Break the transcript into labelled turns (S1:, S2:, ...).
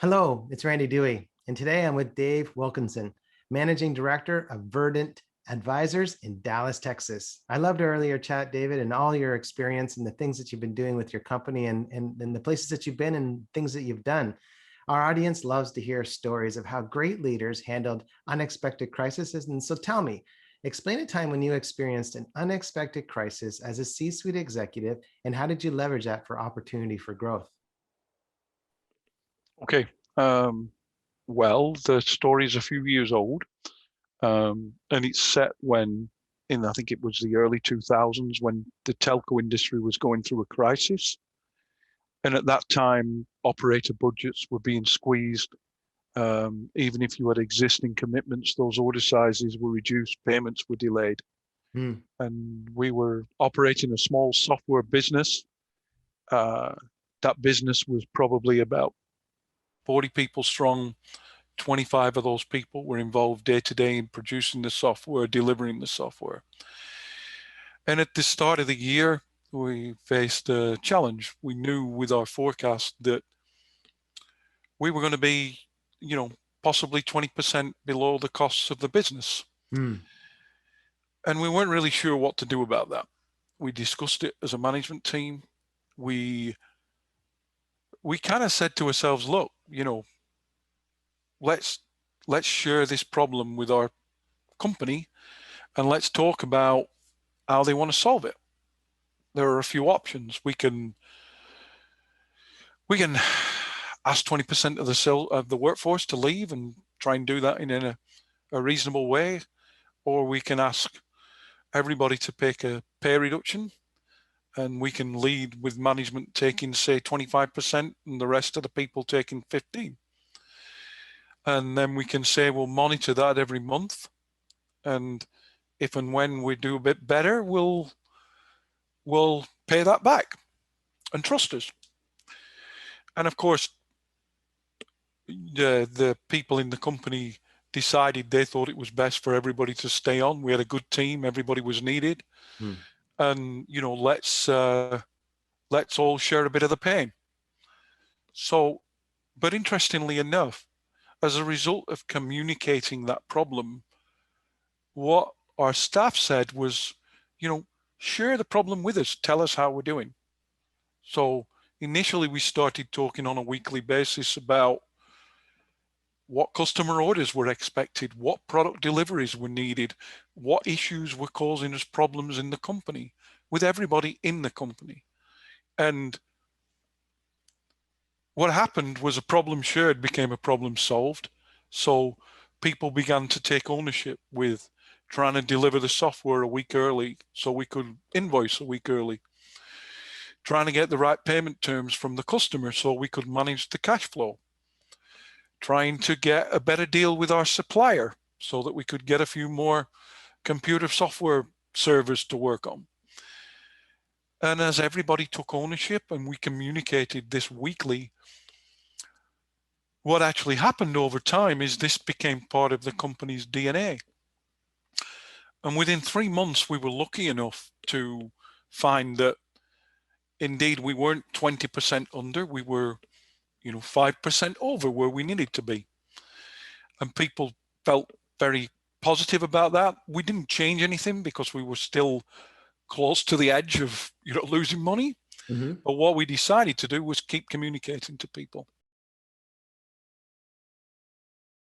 S1: Hello, it's Randy Dewey, and today I'm with Dave Wilkinson, Managing Director of Verdant Advisors in Dallas, Texas. I loved our earlier chat, David, and all your experience and the things that you've been doing with your company and the places that you've been and things that you've done. Our audience loves to hear stories of how great leaders handled unexpected crises. And so tell me, explain a time when you experienced an unexpected crisis as a C-suite executive, and how did you leverage that for opportunity for growth?
S2: Okay. Um, well, the story is a few years old, and it's set I think it was the early 2000s, when the telco industry was going through a crisis. And at that time, operator budgets were being squeezed. Even if you had existing commitments, those order sizes were reduced, payments were delayed.
S1: Hmm.
S2: And we were operating a small software business. Uh, that business was probably about 40 people strong. 25 of those people were involved day to day in producing the software, delivering the software. And at the start of the year, we faced a challenge. We knew with our forecast that we were going to be, possibly 20% below the costs of the business.
S1: Hmm.
S2: And we weren't really sure what to do about that. We discussed it as a management team. We kind of said to ourselves, look, let's share this problem with our company, and let's talk about how they want to solve it. There are a few options. We can ask 20% of the workforce to leave and try and do that in a reasonable way, or we can ask everybody to take a pay reduction, and we can lead with management taking, say, 25% and the rest of the people taking 15%. And then we can say we'll monitor that every month, and if and when we do a bit better, we'll pay that back and trust us. And of course, the people in the company decided they thought it was best for everybody to stay on. We had a good team, everybody was needed,
S1: Hmm.
S2: and let's all share a bit of the pain. So, but interestingly enough, as a result of communicating that problem, what our staff said was, share the problem with us, tell us how we're doing. So initially we started talking on a weekly basis about what customer orders were expected, what product deliveries were needed, what issues were causing us problems in the company, with everybody in the company. And what happened was a problem shared became a problem solved. So people began to take ownership with trying to deliver the software a week early so we could invoice a week early, trying to get the right payment terms from the customer so we could manage the cash flow, trying to get a better deal with our supplier so that we could get a few more computer software servers to work on. And as everybody took ownership and we communicated this weekly, what actually happened over time is this became part of the company's DNA. And within 3 months, we were lucky enough to find that indeed we weren't 20% under, we were 5% over where we needed to be. And people felt very positive about that. We didn't change anything because we were still close to the edge of losing money.
S1: Mm-hmm.
S2: But what we decided to do was keep communicating to people.